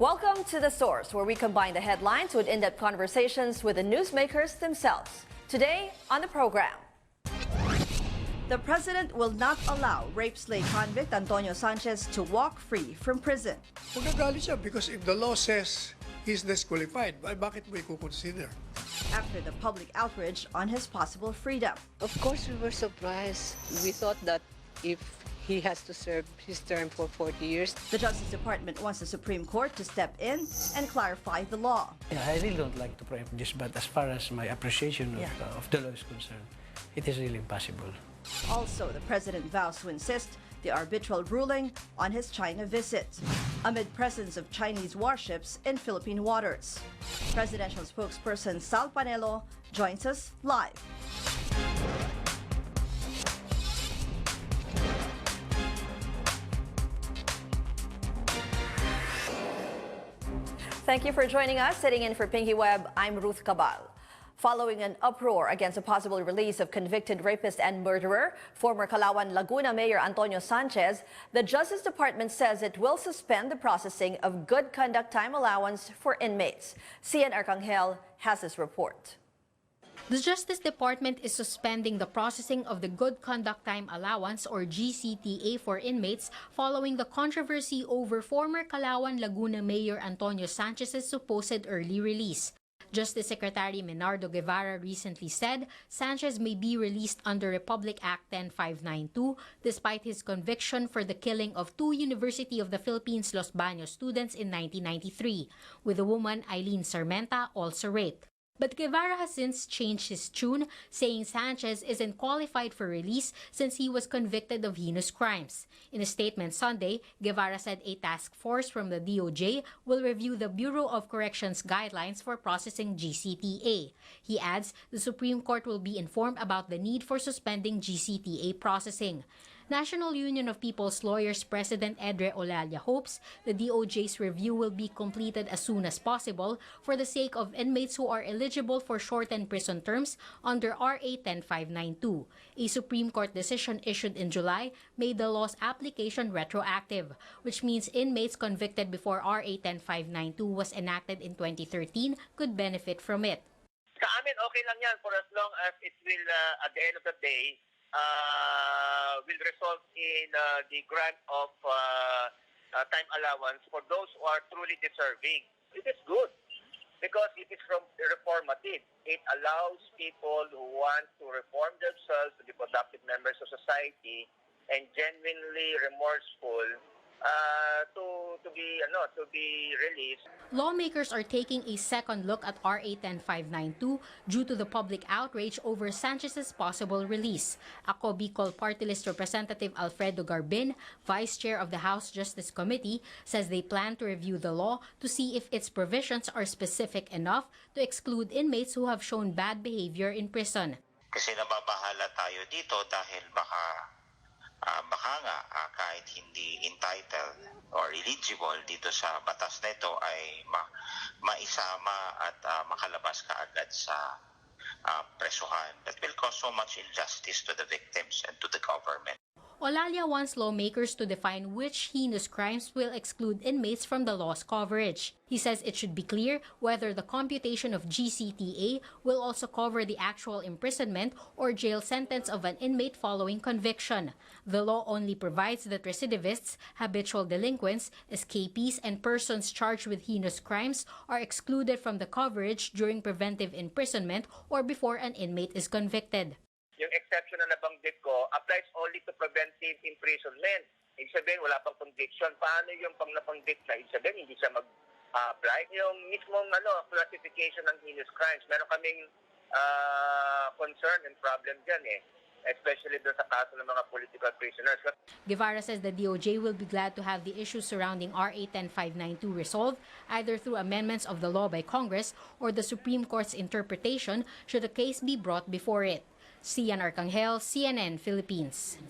Welcome to The Source, where we combine the headlines with in-depth conversations with the newsmakers themselves. Today on the program, the president will not allow rape-slave convict Antonio Sanchez to walk free from prison. Magagalit siya because if the law says he's disqualified, bakit mo i-consider? After the public outrage on his possible freedom. Of course, we were surprised. We thought that if he has to serve his term for 40 years. The Justice Department wants the Supreme Court to step in and clarify the law. Yeah, I really don't like to preempt this, but as far as my appreciation of the law is concerned, it is really impossible. Also, the president vows to insist the arbitral ruling on his China visit, amid presence of Chinese warships in Philippine waters. Presidential spokesperson Sal Panelo joins us live. Thank you for joining us. Sitting in for Pinky Web, I'm Ruth Cabal. Following an uproar against a possible release of convicted rapist and murderer, former Calauan, Laguna Mayor Antonio Sanchez, the Justice Department says it will suspend the processing of good conduct time allowance for inmates. Cian Arcangel has this report. The Justice Department is suspending the processing of the Good Conduct Time Allowance or GCTA for inmates following the controversy over former Calauan, Laguna Mayor Antonio Sanchez's supposed early release. Justice Secretary Menardo Guevara recently said Sanchez may be released under Republic Act 10592 despite his conviction for the killing of two University of the Philippines Los Baños students in 1993, with the woman Eileen Sarmenta also raped. But Guevara has since changed his tune, saying Sanchez isn't qualified for release since he was convicted of heinous crimes. In a statement Sunday, Guevara said a task force from the DOJ will review the Bureau of Corrections guidelines for processing GCTA. He adds the Supreme Court will be informed about the need for suspending GCTA processing. National Union of People's Lawyers President Edre Olalia hopes the DOJ's review will be completed as soon as possible for the sake of inmates who are eligible for shortened prison terms under RA 10592. A Supreme Court decision issued in July made the law's application retroactive, which means inmates convicted before RA 10592 was enacted in 2013 could benefit from it. Sa amin, okay lang yan for as long as it will, at the end of the day, will result in the grant of time allowance for those who are truly deserving. It is good because it is reformative. It allows people who want to reform themselves to be productive members of society and genuinely remorseful to be released. Lawmakers are taking a second look at RA 10592 due to the public outrage over Sanchez's possible release. Ako Bicol Party List Representative Alfredo Garbin, Vice Chair of the House Justice Committee, says they plan to review the law to see if its provisions are specific enough to exclude inmates who have shown bad behavior in prison. Kasi nababahala tayo dito dahil baka nga kahit hindi entitled or eligible dito sa batas nito ay maisama at makalabas kaagad sa presuhan. That will cause so much injustice to the victims and to the government. Olalia wants lawmakers to define which heinous crimes will exclude inmates from the law's coverage. He says it should be clear whether the computation of GCTA will also cover the actual imprisonment or jail sentence of an inmate following conviction. The law only provides that recidivists, habitual delinquents, escapees, and persons charged with heinous crimes are excluded from the coverage during preventive imprisonment or before an inmate is convicted. Yung exception na nabanggit ko applies only to preventive imprisonment. Ibig sabihin, wala pang conviction. Paano yung pang napanggit na? Ibig sabihin, hindi siya mag-apply. Yung mismong classification ng heinous crimes, meron kaming concern and problem dyan especially doon sa kaso ng mga political prisoners. Guevara says the DOJ will be glad to have the issues surrounding RA 10592 resolved either through amendments of the law by Congress or the Supreme Court's interpretation should the case be brought before it. Cian Arcangel, CNN, Philippines.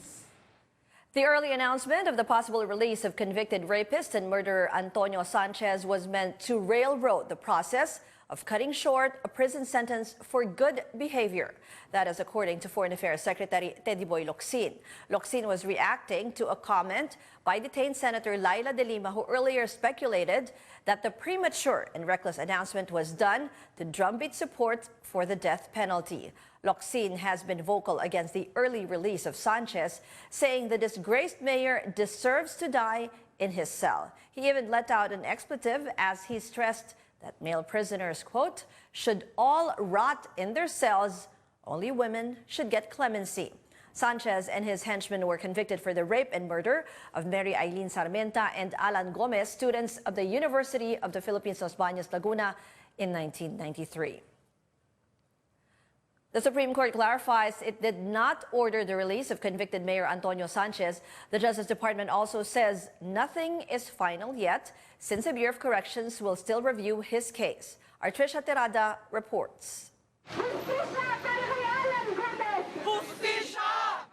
The early announcement of the possible release of convicted rapist and murderer Antonio Sanchez was meant to railroad the process of cutting short a prison sentence for good behavior. That is according to Foreign Affairs Secretary Teddy Boy Locsin. Locsin was reacting to a comment by detained Senator Laila de Lima, who earlier speculated that the premature and reckless announcement was done to drumbeat support for the death penalty. Locsin has been vocal against the early release of Sanchez, saying the disgraced mayor deserves to die in his cell. He even let out an expletive as he stressed that male prisoners, quote, should all rot in their cells. Only women should get clemency. Sanchez and his henchmen were convicted for the rape and murder of Mary Eileen Sarmienta and Alan Gomez, students of the University of the Philippines, Los Baños, Laguna, in 1993. The Supreme Court clarifies it did not order the release of convicted Mayor Antonio Sanchez. The Justice Department also says nothing is final yet, since the Bureau of Corrections will still review his case. Artricia Terada reports.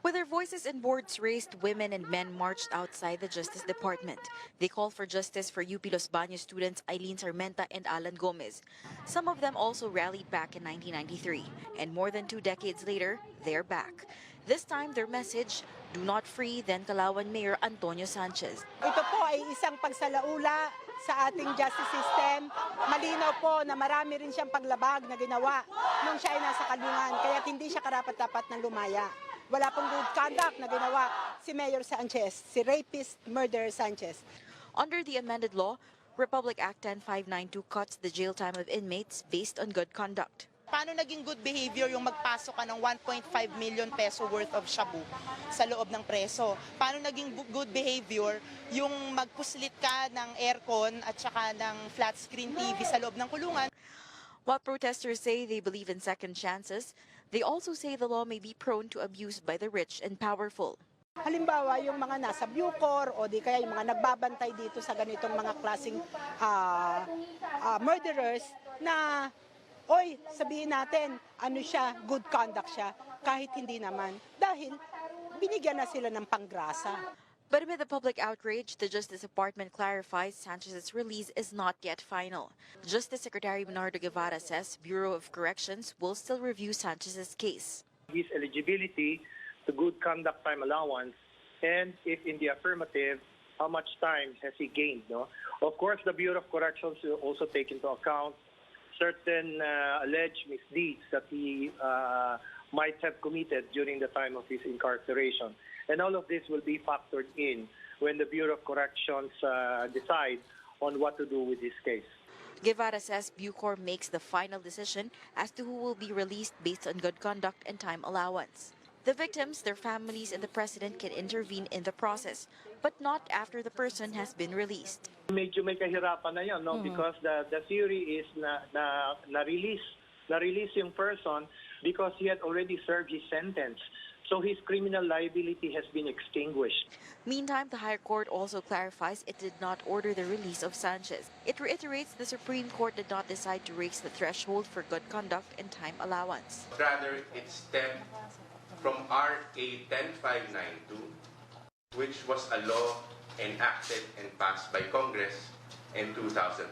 With their voices and boards raised, women and men marched outside the Justice Department. They called for justice for UP Los Baños students Eileen Sarmienta and Alan Gomez. Some of them also rallied back in 1993. And more than 2 decades later, they're back. This time, their message, do not free then Calauan Mayor Antonio Sanchez. Ito po ay isang pagsalaula sa ating justice system. Malinaw po na marami rin siyang paglabag na ginawa nung siya ay nasa kalungan, kaya hindi siya karapat-dapat ng lumaya. Wala pong good conduct na ginawa si Mayor Sanchez, si rapist murderer Sanchez. Under the amended law, Republic Act 10592 cuts the jail time of inmates based on good conduct. Paano naging good behavior yung magpasok ka ng 1.5 million peso worth of shabu sa loob ng preso? Paano naging good behavior yung magpuslit ka ng aircon at saka ng flat screen TV sa loob ng kulungan? While protesters say they believe in second chances, they also say the law may be prone to abuse by the rich and powerful. Halimbawa, yung mga nasa Bucor o di kaya yung mga nagbabantay dito sa ganitong mga klaseng murderers na, oy, sabihin natin, ano siya, good conduct siya, kahit hindi naman. Dahil binigyan na sila ng panggrasa. But amid the public outrage, the Justice Department clarifies Sanchez's release is not yet final. Justice Secretary Bernardo Guevara says Bureau of Corrections will still review Sanchez's case. His eligibility to good conduct time allowance, and if in the affirmative, how much time has he gained? No? Of course, the Bureau of Corrections will also take into account certain alleged misdeeds that he might have committed during the time of his incarceration. And all of this will be factored in when the Bureau of Corrections decide on what to do with this case. Guevara says Bucor makes the final decision as to who will be released based on good conduct and time allowance. The victims, their families, and the president can intervene in the process, but not after the person has been released. Medyo may kahirapan na yan, no? Because the theory is na-release yung person because he had already served his sentence. So his criminal liability has been extinguished. Meantime, the higher court also clarifies it did not order the release of Sanchez. It reiterates the Supreme Court did not decide to raise the threshold for good conduct and time allowance. Rather, it stemmed from RA 10592, which was a law enacted and passed by Congress in 2013.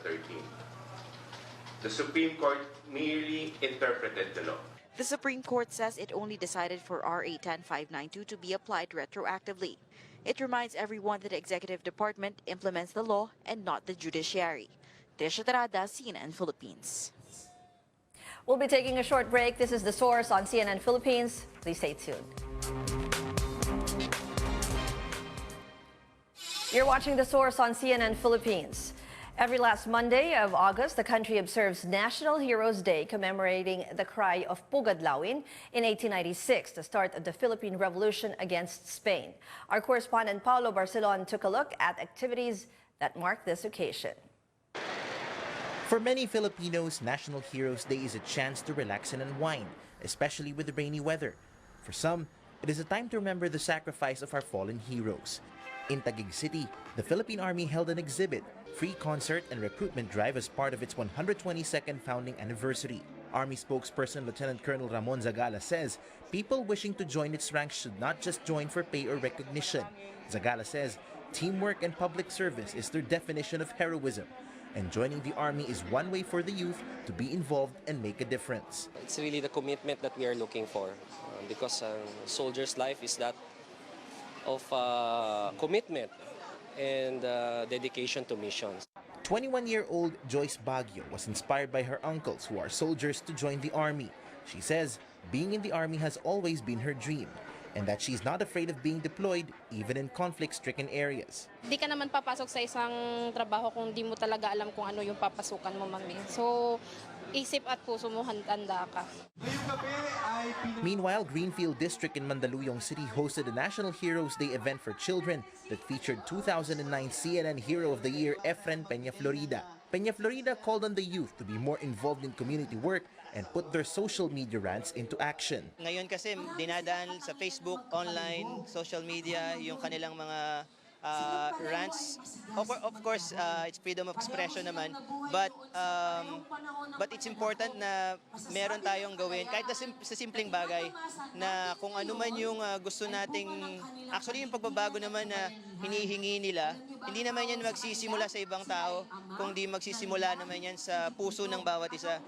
The Supreme Court merely interpreted the law. The Supreme Court says it only decided for RA 10592 to be applied retroactively. It reminds everyone that the Executive Department implements the law and not the judiciary. Trisha Tarada, CNN Philippines. We'll be taking a short break. This is The Source on CNN Philippines. Please stay tuned. You're watching The Source on CNN Philippines. Every last Monday of August, the country observes National Heroes Day, commemorating the cry of Pugadlawin in 1896, the start of the Philippine Revolution against Spain. Our correspondent Paulo Barcelon took a look at activities that mark this occasion. For many Filipinos, National Heroes Day is a chance to relax and unwind, especially with the rainy weather. For some, it is a time to remember the sacrifice of our fallen heroes. In Taguig City, the Philippine Army held an exhibit, free concert and recruitment drive as part of its 122nd founding anniversary. Army spokesperson Lieutenant Colonel Ramon Zagala says people wishing to join its ranks should not just join for pay or recognition. Zagala says teamwork and public service is their definition of heroism. and joining the army is one way for the youth to be involved and make a difference. It's really the commitment that we are looking for because a soldier's life is that of commitment and dedication to missions. 21-year-old Joyce Baguio was inspired by her uncles who are soldiers to join the army. She says being in the army has always been her dream and that she's not afraid of being deployed even in conflict-stricken areas. Di ka naman papasok sa isang trabaho kung di mo talaga alam kung ano yung papasukan mo, mami. So, isip at puso mo handa ka. Meanwhile, Greenfield District in Mandaluyong City hosted a National Heroes Day event for children that featured 2009 CNN Hero of the Year Efren Peña Florida. Peña Florida called on the youth to be more involved in community work and put their social media rants into action. Ngayon kasi dinadaan sa Facebook, online, social media, yung kanilang mga rants. Of course, it's freedom of expression naman, but it's important na meron tayong gawin kahit sa simpleng bagay na kung ano man yung gusto nating, actually yung pagbabago naman na hinihingi nila, hindi naman yan magsisimula sa ibang tao, kundi magsisimula naman yan sa puso ng bawat isa.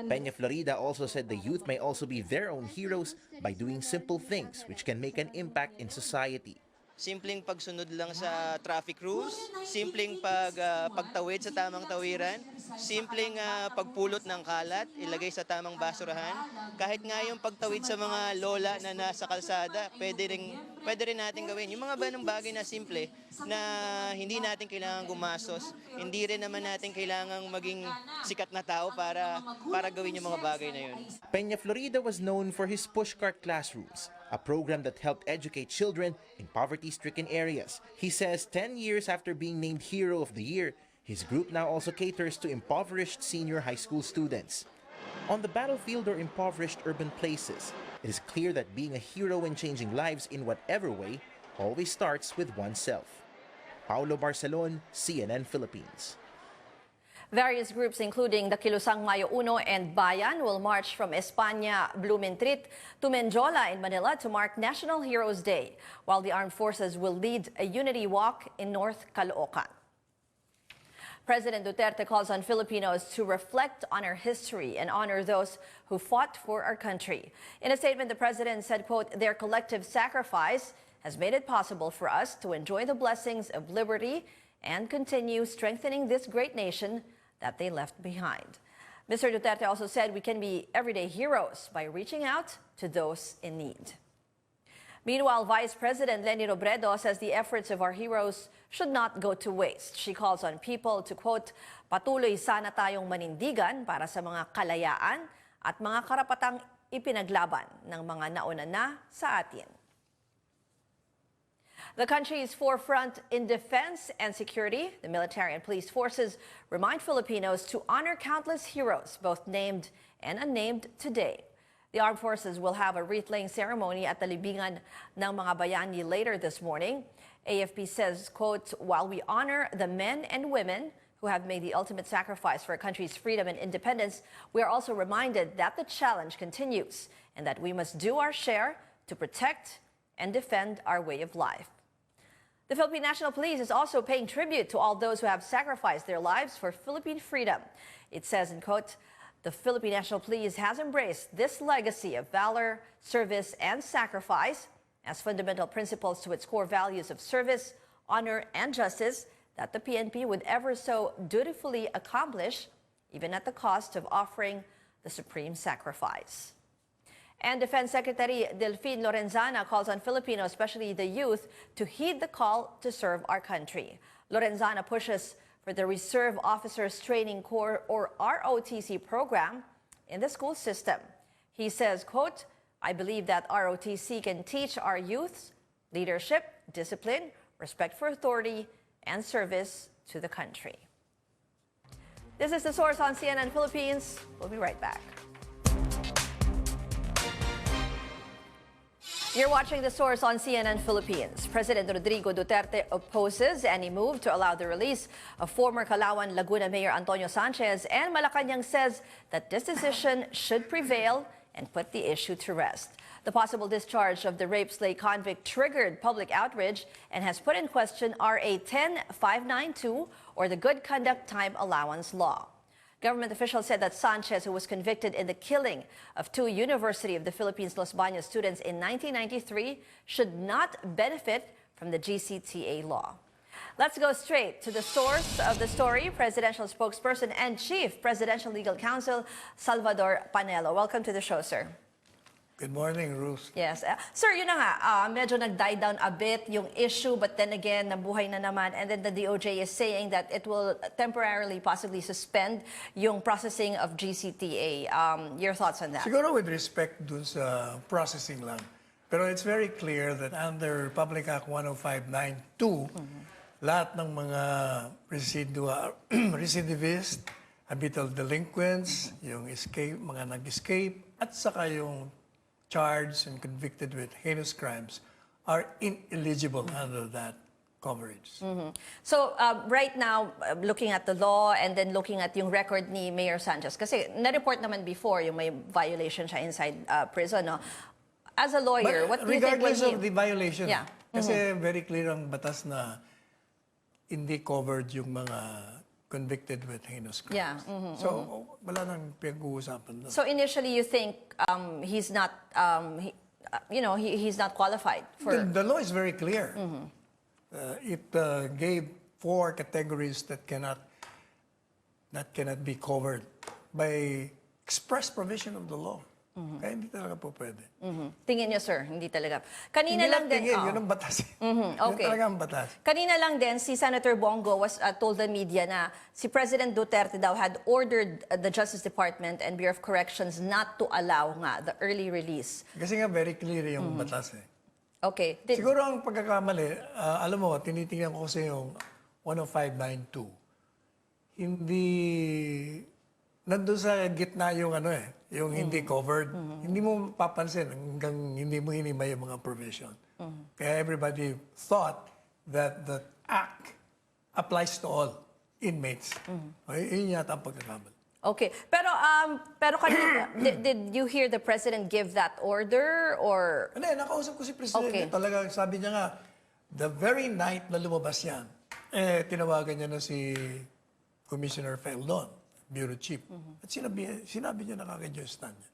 Peña Florida also said the youth may also be their own heroes by doing simple things which can make an impact in society. Simpleng pagsunod lang sa traffic rules, simpleng pagtawid sa tamang tawiran, simpleng pagpulot ng kalat, ilagay sa tamang basurahan. Kahit nga yung pagtawid sa mga lola na nasa kalsada, pwede rin natin gawin. Yung mga banong bagay na simple na hindi natin kailangan gumastos, hindi rin naman natin kailangang maging sikat na tao para gawin yung mga bagay na yun. Peña Florida was known for his pushcart classrooms, a program that helped educate children in poverty-stricken areas. He says 10 years after being named Hero of the Year, his group now also caters to impoverished senior high school students. On the battlefield or impoverished urban places, it is clear that being a hero and changing lives in whatever way always starts with oneself. Paulo Barcelon, CNN Philippines. Various groups, including the Kilusang Mayo Uno and Bayan, will march from España, Blumentritt to Menjola in Manila to mark National Heroes Day, while the armed forces will lead a unity walk in North Caloocan. President Duterte calls on Filipinos to reflect on our history and honor those who fought for our country. In a statement, the president said, quote, "Their collective sacrifice has made it possible for us to enjoy the blessings of liberty and continue strengthening this great nation that they left behind." Mr. Duterte also said we can be everyday heroes by reaching out to those in need. Meanwhile, Vice President Leni Robredo says the efforts of our heroes should not go to waste. She calls on people to, quote, "Patuloy sana tayong manindigan para sa mga kalayaan at mga karapatang ipinaglaban ng mga nauna na sa atin." The country's forefront in defense and security, the military and police forces, remind Filipinos to honor countless heroes, both named and unnamed, today. The armed forces will have a wreath-laying ceremony at the libingan ng mga bayani later this morning. AFP says, quote, "While we honor the men and women who have made the ultimate sacrifice for our country's freedom and independence, we are also reminded that the challenge continues and that we must do our share to protect and defend our way of life." The Philippine National Police is also paying tribute to all those who have sacrificed their lives for Philippine freedom. It says, in quote, "The Philippine National Police has embraced this legacy of valor, service, and sacrifice as fundamental principles to its core values of service, honor, and justice that the PNP would ever so dutifully accomplish, even at the cost of offering the supreme sacrifice." And Defense Secretary Delfin Lorenzana calls on Filipinos, especially the youth, to heed the call to serve our country. Lorenzana pushes for the Reserve Officers Training Corps, or ROTC program, in the school system. He says, quote, "I believe that ROTC can teach our youths leadership, discipline, respect for authority, and service to the country." This is The Source on CNN Philippines. We'll be right back. You're watching The Source on CNN Philippines. President Rodrigo Duterte opposes any move to allow the release of former Calauan, Laguna Mayor Antonio Sanchez, and Malacanang says that this decision should prevail and put the issue to rest. The possible discharge of the rape slay convict triggered public outrage and has put in question RA 10592 or the Good Conduct Time Allowance law. Government officials said that Sanchez, who was convicted in the killing of 2 University of the Philippines Los Baños students in 1993, should not benefit from the GCTA law. Let's go straight to the source of the story, Presidential Spokesperson and Chief Presidential Legal Counsel, Salvador Panelo. Welcome to the show, sir. Good morning, Ruth. Yes. Sir, yun na nga, medyo nag-die down a bit yung issue, but then again, nabuhay na naman. And then the DOJ is saying that it will temporarily possibly suspend yung processing of GCTA. Your thoughts on that? Siguro with respect dun sa processing lang. Pero it's very clear that under Republic Act 10592, lahat ng mga recidivist, habitual delinquents, yung escape, mga nag-escape, at saka yung charged and convicted with heinous crimes are ineligible under that coverage. So right now, looking at the law and then looking at yung record ni Mayor Sanchez, kasi na-report naman before yung may violation siya inside prison, no? As a lawyer, what do you think regardless will of the violation, Yeah. kasi very clear ang batas na hindi covered yung mga convicted with heinous crimes. Yeah. So, wala nang pinag-uusapan doon. So initially, you think he's not, he's not qualified for. The law is very clear. It gave 4 categories that cannot be covered by express provision of the law. Kaya hindi talaga po pwede. Tingin niyo, sir, hindi talaga. Kanina Hindi lang din. tingin, yun ang batas. Yun Okay. talaga ang batas. Kanina lang din, si Senator Bongo was told the media na si President Duterte daw had ordered the Justice Department and Bureau of Corrections not to allow nga the early release. Kasi nga very clear yung batas eh. Okay. Siguro ang pagkakamali, alam mo, tinitingnan ko kasi yung 10592. Hindi, nandun sa gitna yung yung hindi covered. Hindi mo papansin hanggang hindi mo hinimay yung mga provision. Kaya everybody thought that the act applies to all inmates. Yun yata ang pagkakamali. Okay. Pero kanina, did you hear the President give that order or? Hindi, nakausap ko si Presidente. Okay. Talagang sabi niya nga, the very night na lumabas yan, tinawagan niya na si Commissioner Feldon, Bureau Chief. At sinabi niya nakaka-Diyos na niya.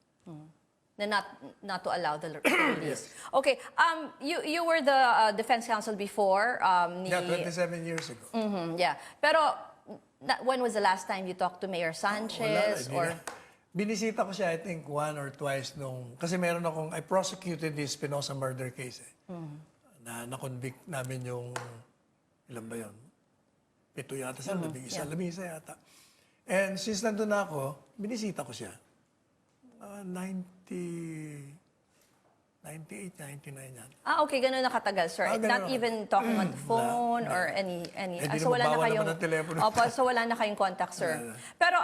Na not to allow the release. Okay. You were the defense counsel before. Yeah, 27 years ago. Yeah. Pero when was the last time you talked to Mayor Sanchez? Wala, binisita ko siya, I think, 1 or twice nung... Kasi meron akong... I prosecuted the Espinosa murder case na-convict namin yung... Ilan ba yun? 7 yata sa labing-isa yata. And since nandun na ako, binisita ko siya. 98, 99 yan. Okay, ganun nakatagal, sir. Not even talking on the phone or any So wala na kayong so wala na kayong contact, sir. Pero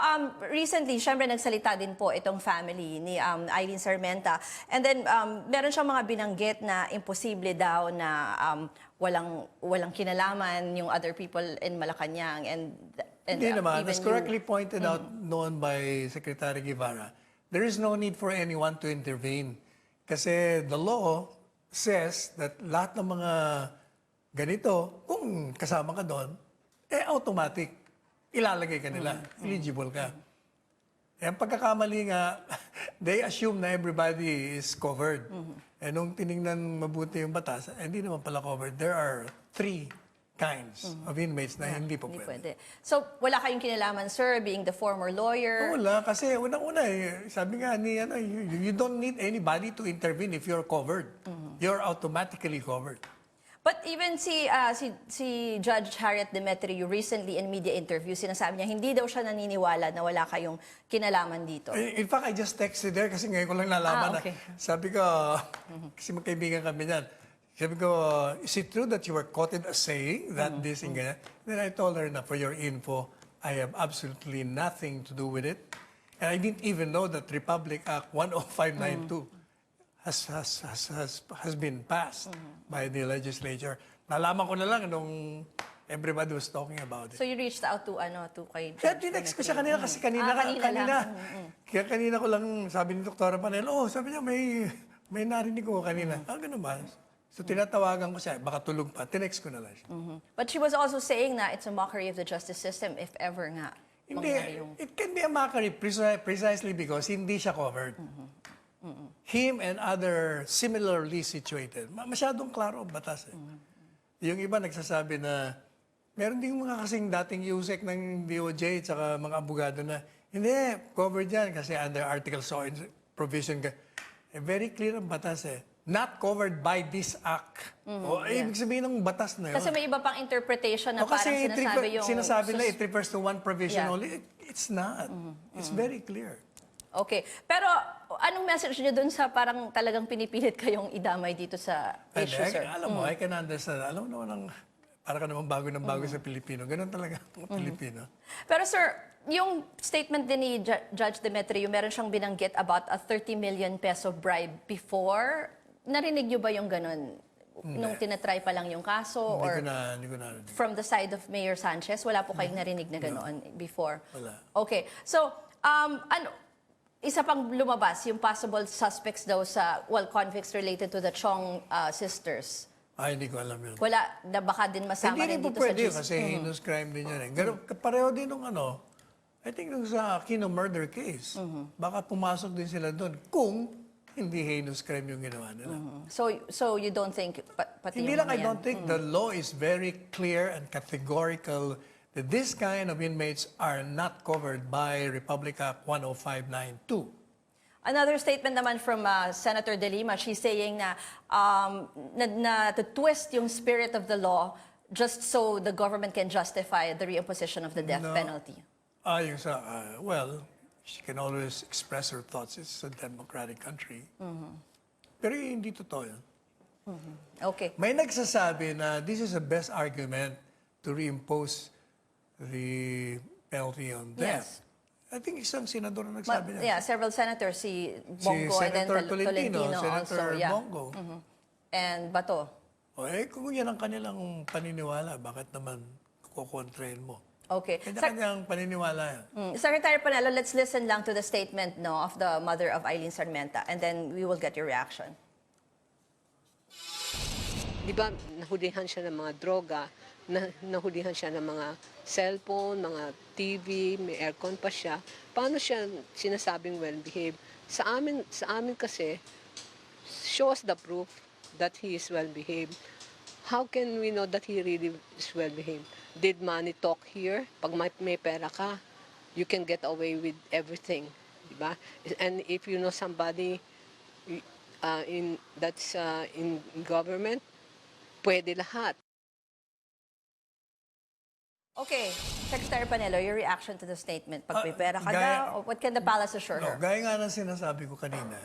recently, syempre nagsalita din po itong family ni Eileen Sarmenta. And then meron siyang mga binanggit na imposible daw na walang kinalaman yung other people in Malacanang and hindi naman. As correctly pointed out noon by Secretary Guevara, there is no need for anyone to intervene. Kasi the law says that lahat ng mga ganito, kung kasama ka doon, automatic, ilalagay ka nila, eligible ka. Ang pagkakamali nga, they assume na everybody is covered. Nung tinignan mabuti yung batas, hindi naman pala covered. There are 3 kinds of inmates na hindi po pwede. So, wala kayong kinalaman, sir, being the former lawyer? Wala, kasi unang-una, sabi nga ni, you don't need anybody to intervene if you're covered. You're automatically covered. But even si Judge Harriet Demetriou recently in media interview, sinasabi niya, hindi daw siya naniniwala na wala kayong kinalaman dito. In fact, I just texted her kasi ngayon ko lang nalaman okay. na. Sabi ko, kasi magkaibigan kami niyan. Sabi ko, is it true that you were quoted as saying that this and ganyan? Then I told her na for your info, I have absolutely nothing to do with it. And I didn't even know that Republic Act 10592 has been passed by the legislature. Nalaman ko na lang nung Everybody was talking about it. So you reached out to kay Kaya Judge tinext ko Demetrio? siya kanina kasi kanina. lang. Kaya kanina ko lang sabi ni Dr. Panelo, sabi niya may narinig ko kanina. Ganun ba? So tinatawagan ko siya, baka tulog pa. Tinext ko na lang siya. But she was also saying na it's a mockery of the justice system if ever nga Hindi, mangyari yung... it can be a mockery precisely because hindi siya covered. Him and other similarly situated. Masyadong klaro ang batas. Yung iba nagsasabi na meron ding mga kasing dating USEC ng DOJ at saka mga abogado na hindi, covered yan kasi under Article so provision. Very clear ang batas Not covered by this act. Ibig sabihin ng batas na yun. Kasi may iba pang interpretation na parang sinasabi yung... Sinasabi na it refers to one provision Yeah. only. It's not. It's very clear. Okay. Pero anong message niyo dun sa parang talagang pinipilit kayong idamay dito sa issue, sir? Alam mo, I can understand. Alam mo naman, para ka naman bago ng bago sa Pilipino. Ganun talaga mga Pilipino. Pero sir, yung statement din ni Judge Demetrio, meron siyang binanggit about a 30 million peso bribe before. Narinig niyo ba yung ganun? Nung tinatry pa lang yung kaso? Hindi ko na. From the side of Mayor Sanchez, wala po kayong narinig na ganoon before? Wala. Okay. So, isa pang lumabas, yung possible suspects daw sa, convicts related to the Chong sisters. Hindi ko alam yun. Wala, na baka din masama Hindi rin po dito sa pwede GC. kasi heinous crime din yan. Pareho din nung I think nung sa Aquino murder case. Baka pumasok din sila doon kung hindi heinous crime yung ginawa nila. So you don't think, pati Hindi yung lang, mga I don't yan? think the law is very clear and categorical that this kind of inmates are not covered by Republic Act 10592. Another statement naman from Senator De Lima, she's saying na to twist yung spirit of the law just so the government can justify the reimposition of the death penalty. Yung sa, she can always express her thoughts. It's a democratic country. Pero hindi totoo yan. Okay. May nagsasabi na this is the best argument to reimpose the penalty on death. Yes. I think isang senador na nagsabi na. Yeah, several senators, si Bongo and then Senator Tolentino Senator also. Yeah. Bongo. And Bato. Kung yan ang kanilang paniniwala, bakit naman kukontrahin mo? Okay. Kanya-kanyang paniniwala yan. Secretary Panelo, let's listen lang to the statement of the mother of Eileen Sarmenta and then we will get your reaction. Di ba, nahulihan siya ng mga droga, nahulihan siya ng mga cellphone, mga TV, may aircon pa siya. Paano siya sinasabing well-behaved? Sa amin kasi, show us the proof that he is well-behaved. How can we know that he really is well-behaved? Did money talk here? Pag may pera ka, you can get away with everything. Diba? And if you know somebody that's in government, pwede lahat. Okay. Secretary Panelo, your reaction to the statement. Pag may pera ka daw, what can the palace assure her? Gaya nga ng sinasabi ko kanina,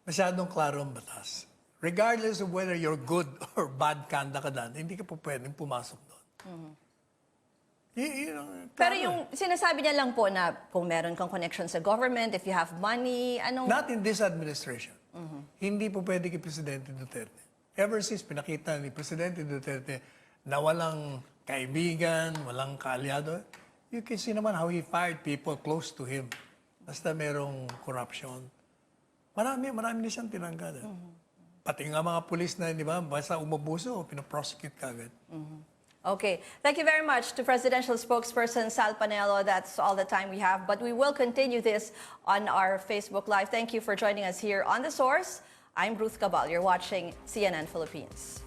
masyadong klaro ang batas. Regardless of whether you're good or bad conduct ka dan, hindi ka po pwedeng pumasok doon. Pero yung sinasabi niya lang po na kung meron kang connection sa government, if you have money, anong... Not in this administration. Hindi po pwede kay Presidente Duterte. Ever since pinakita ni Presidente Duterte na walang kaibigan, walang kaalyado, you can see naman how he fired people close to him. Basta merong corruption. Marami na siyang tinanggal. Pati nga mga pulis na, di ba, basta umabuso, pinaprosecute ka agad. Okay. Thank you very much to Presidential Spokesperson Sal Panelo. That's all the time we have. But we will continue this on our Facebook Live. Thank you for joining us here on The Source. I'm Ruth Cabal. You're watching CNN Philippines.